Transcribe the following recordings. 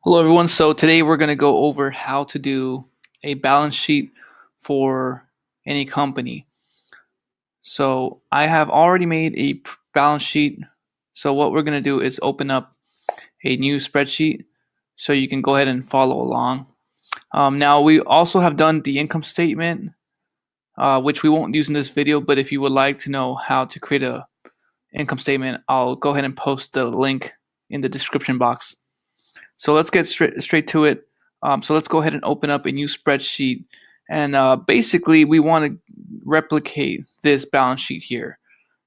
Hello everyone. So today we're going to go over how to do a balance sheet for any company. So I have already made a balance sheet. So what we're going to do is open up a new spreadsheet so you can go ahead and follow along. Now we also have done the income statement, which we won't use in this video, but if you would like to know how to create a income statement, I'll go ahead and post the link in the description box. So let's get straight to it. So let's go ahead and open up a new spreadsheet. And basically, we want to replicate this balance sheet here.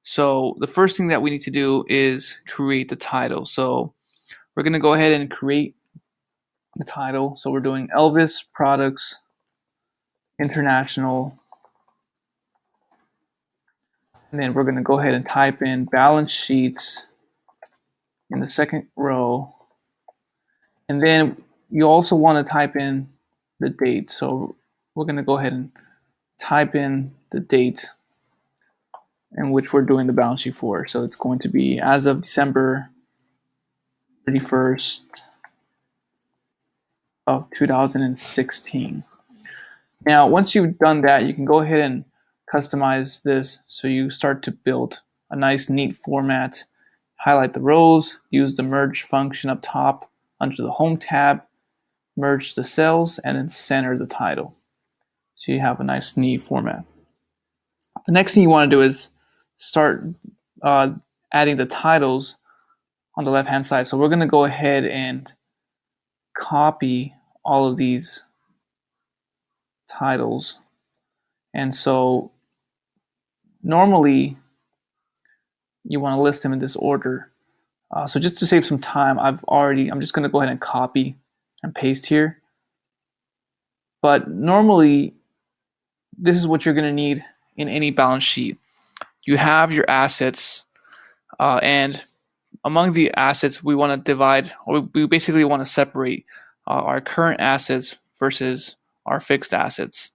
So the first thing that we need to do is create the title. So we're going to go ahead and create the title. So we're doing Elvis Products International. And then we're going to go ahead and type in balance sheets in the second row. And then you also want to type in the date. So we're going to go ahead and type in the date in which we're doing the balance sheet for. So it's going to be as of December 31st of 2016. Now, once you've done that, you can go ahead and customize this so you start to build a nice, neat format. Highlight the rows, use the merge function up top under the home tab, merge the cells, and then center the title. So you have a nice, neat format. The next thing you want to do is start adding the titles on the left hand side. So we're going to go ahead and copy all of these titles. And so normally you want to list them in this order. So just to save some time, I'm just going to go ahead and copy and paste here. But normally this is what you're going to need in any balance sheet. You have your assets, and among the assets, we want to divide, or we basically want to separate our current assets versus our fixed assets.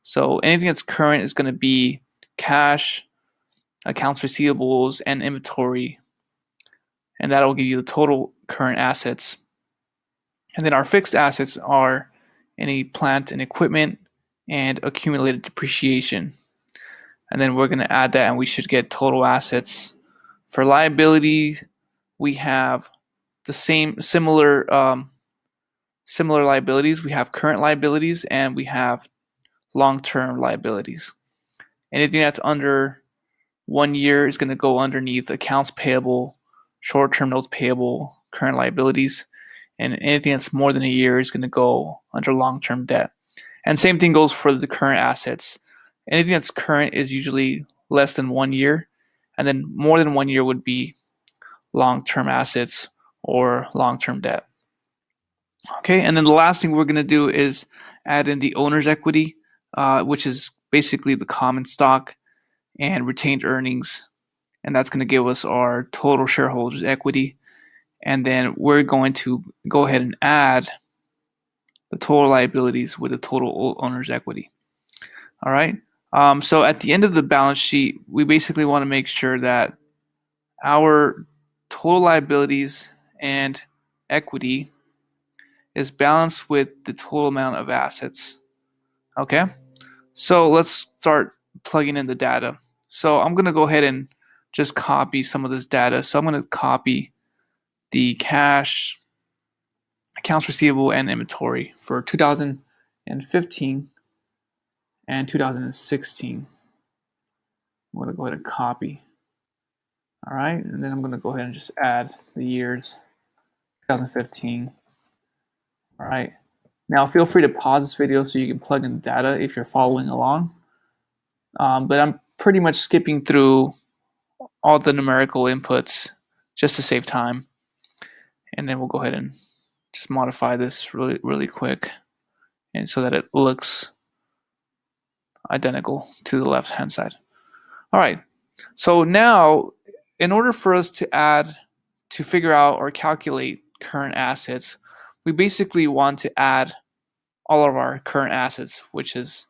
So anything that's current is going to be cash, accounts receivables, and inventory, and that'll give you the total current assets. And then our fixed assets are any plant and equipment and accumulated depreciation. And then we're going to add that, and we should get total assets. For liabilities, we have the similar liabilities. We have current liabilities and we have long-term liabilities. Anything that's under 1 year is going to go underneath accounts payable, short-term notes payable, current liabilities, and anything that's more than a year is going to go under long-term debt. And same thing goes for the current assets. Anything that's current is usually less than 1 year, and then more than 1 year would be long-term assets or long-term debt. Okay, and then the last thing we're going to do is add in the owner's equity, which is basically the common stock and retained earnings, and that's going to give us our total shareholders' equity. And then we're going to go ahead and add the total liabilities with the total owner's equity. All right. So at the end of the balance sheet, we basically want to make sure that our total liabilities and equity is balanced with the total amount of assets. Okay, so let's start plugging in the data. So I'm going to go ahead and just copy some of this data. So I'm going to copy the cash, accounts receivable, and inventory for 2015 and 2016. I'm going to go ahead and copy. All right, and then I'm going to go ahead and just add the years 2015. All right, now feel free to pause this video so you can plug in the data if you're following along. But I'm pretty much skipping through all the numerical inputs just to save time. And then we'll go ahead and just modify this really quick, and so that it looks identical to the left hand side. All right, so now in order for us to figure out or calculate current assets, we basically want to add all of our current assets, which is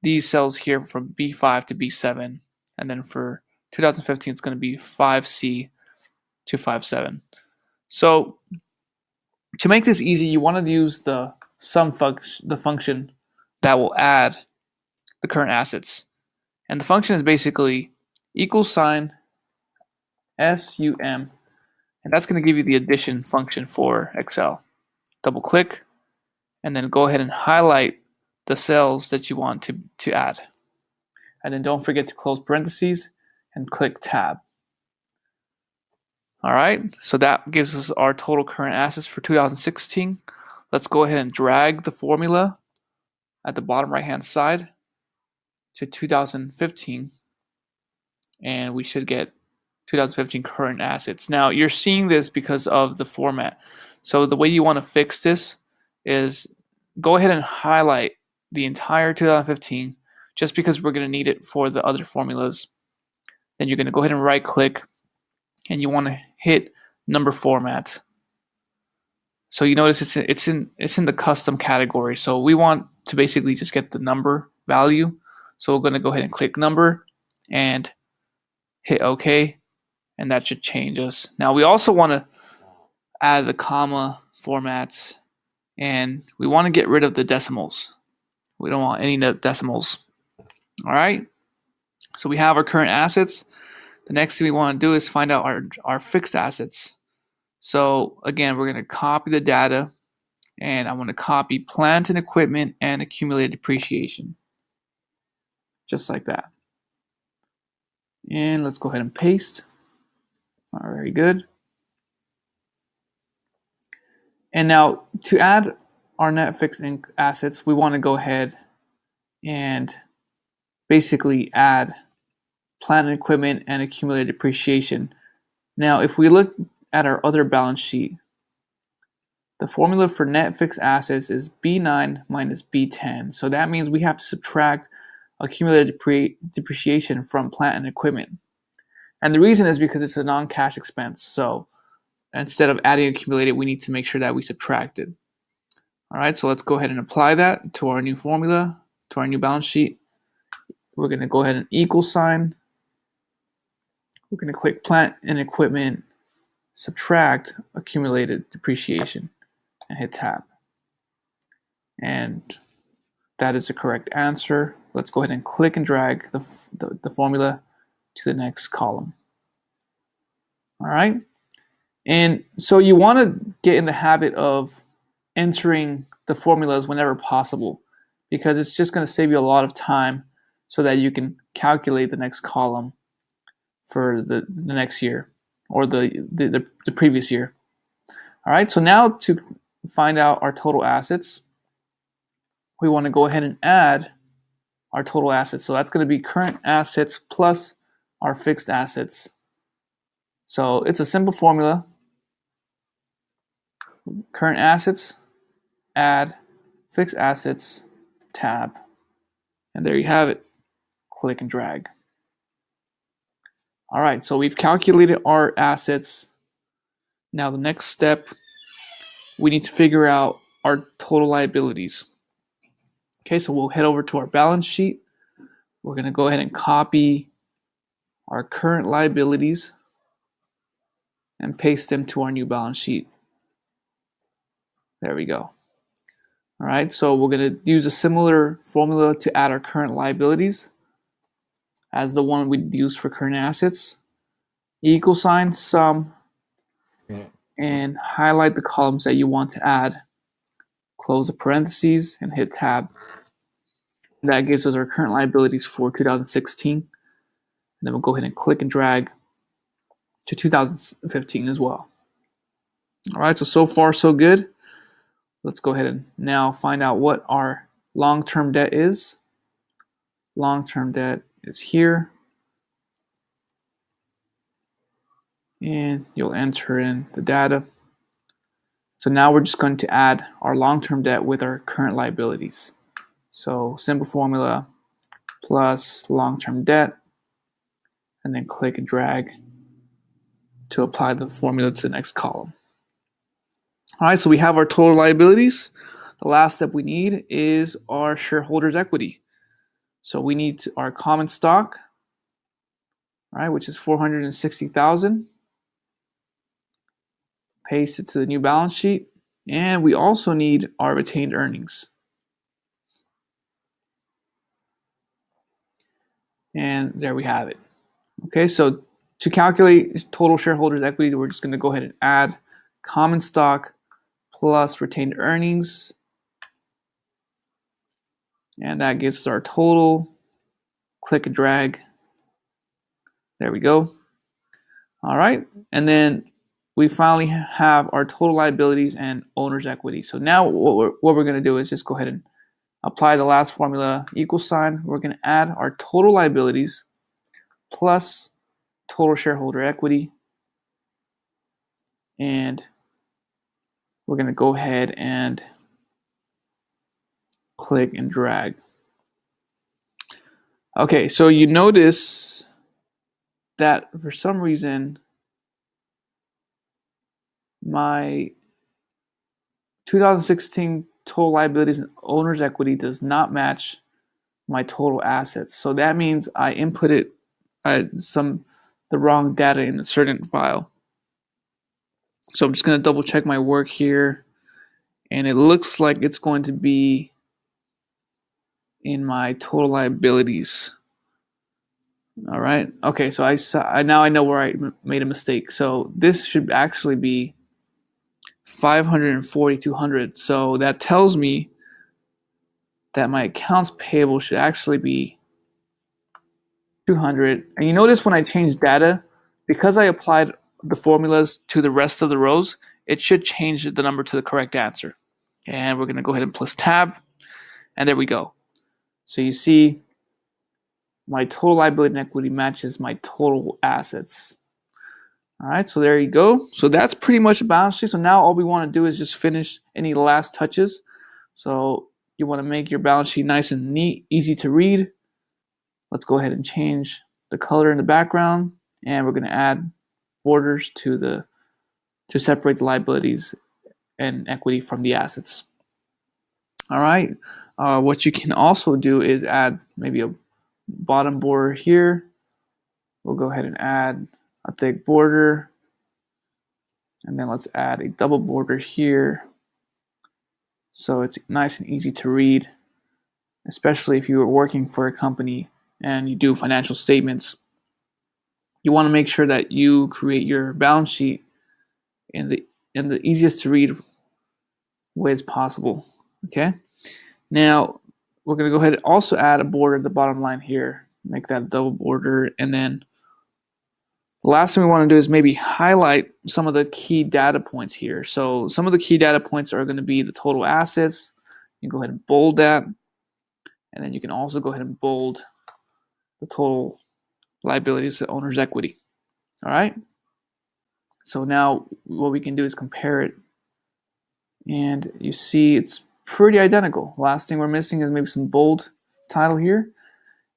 these cells here from B5 to B7, and then for 2015 it's going to be 5C to 57. So To make this easy, you want to use the sum function, the function that will add the current assets. And the function is basically equal sign SUM, and that's going to give you the addition function for Excel. Double click, and then go ahead and highlight the cells that you want to add. And then don't forget to close parentheses and click tab. All right, so that gives us our total current assets for 2016. Let's go ahead and drag the formula at the bottom right hand side to 2015, and we should get 2015 current assets. Now you're seeing this because of the format. So the way you want to fix this is go ahead and highlight the entire 2015 just because we're going to need it for the other formulas. Then you're going to go ahead and right click, and you want to hit number format. So you notice it's in the custom category. So we want to basically just get the number value. So we're going to go ahead and click number and hit OK, and that should change us. Now we also want to add the comma formats, and we want to get rid of the decimals. We don't want any decimals. All right. So we have our current assets. The next thing we want to do is find out our fixed assets. So again, we're going to copy the data, and I want to copy plant and equipment and accumulated depreciation. Just like that. And let's go ahead and paste. All right, very good. And now to add our net fixed assets, we want to go ahead and basically add plant and equipment and accumulated depreciation. Now, if we look at our other balance sheet, the formula for net fixed assets is B9 minus B10. So that means we have to subtract accumulated depreciation from plant and equipment. And the reason is because it's a non-cash expense. So instead of adding accumulated, we need to make sure that we subtract it. All right, so let's go ahead and apply that to our new formula, to our new balance sheet. We're going to go ahead and equal sign. We're going to click plant and equipment, subtract accumulated depreciation, and hit tab. And that is the correct answer. Let's go ahead and click and drag the formula to the next column. All right. And so you want to get in the habit of entering the formulas whenever possible, because it's just going to save you a lot of time so that you can calculate the next column for the next year or the previous year. All right. So now to find out our total assets, we want to go ahead and add our total assets. So that's going to be current assets plus our fixed assets. So it's a simple formula. Current assets, add fixed assets, tab. And there you have it. Click and drag. All right, so we've calculated our assets. Now the next step, we need to figure out our total liabilities. Okay, so we'll head over to our balance sheet. We're going to go ahead and copy our current liabilities and paste them to our new balance sheet. There we go. All right, so we're going to use a similar formula to add our current liabilities as the one we used for current assets. Equal sign, sum, and highlight the columns that you want to add. Close the parentheses and hit tab. That gives us our current liabilities for 2016. And then we'll go ahead and click and drag to 2015 as well. All right, so far so good. Let's go ahead and now find out what our long-term debt is. Long-term debt is here. And you'll enter in the data. So now we're just going to add our long-term debt with our current liabilities. So simple formula plus long-term debt, and then click and drag to apply the formula to the next column. All right, so we have our total liabilities. The last step we need is our shareholders' equity. So we need our common stock, all right, which is 460,000. Paste it to the new balance sheet. And we also need our retained earnings. And there we have it. Okay, so to calculate total shareholders' equity, we're just going to go ahead and add common stock plus retained earnings. And that gives us our total. Click and drag. There we go. All right, and then we finally have our total liabilities and owner's equity. So now what we're going to do is just go ahead and apply the last formula, equal sign. We're going to add our total liabilities plus total shareholder equity. And we're going to go ahead and click and drag. Okay, so you notice that for some reason my 2016 total liabilities and owner's equity does not match my total assets. So that means I inputted the wrong data in a certain file. So I'm just going to double check my work here, and it looks like it's going to be in my total liabilities. All right. Okay, so now I know where I made a mistake. So this should actually be 540,200. So that tells me that my accounts payable should actually be 200. And you notice when I change data, because I applied the formulas to the rest of the rows, it should change the number to the correct answer. And we're going to go ahead and plus tab, and there we go. So you see my total liability and equity matches my total assets. All right, so there you go. So that's pretty much a balance sheet. So now all we want to do is just finish any last touches. So you want to make your balance sheet nice and neat, easy to read. Let's go ahead and change the color in the background, and we're going to add borders to separate the liabilities and equity from the assets. All right. What you can also do is add maybe a bottom border here. We'll go ahead and add a thick border, and then let's add a double border here so it's nice and easy to read, especially if you are working for a company and you do financial statements. You want to make sure that you create your balance sheet in the easiest to read ways possible. Okay. Now we're going to go ahead and also add a border at the bottom line here, make that a double border, and then the last thing we want to do is maybe highlight some of the key data points here. So some of the key data points are going to be the total assets. You can go ahead and bold that, and then you can also go ahead and bold the total liabilities to owner's equity. All right. So now what we can do is compare it, and you see it's pretty identical. Last thing we're missing is maybe some bold title here,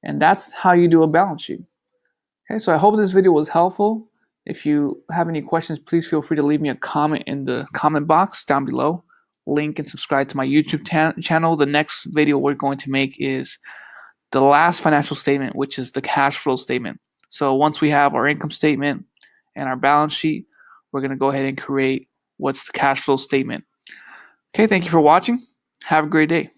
and that's how you do a balance sheet. Okay, so I hope this video was helpful. If you have any questions, please feel free to leave me a comment in the comment box down below. Link and subscribe to my YouTube channel. The next video we're going to make is the last financial statement, which is the cash flow statement. So once we have our income statement and our balance sheet, we're going to go ahead and create what's the cash flow statement. Okay, thank you for watching. Have a great day.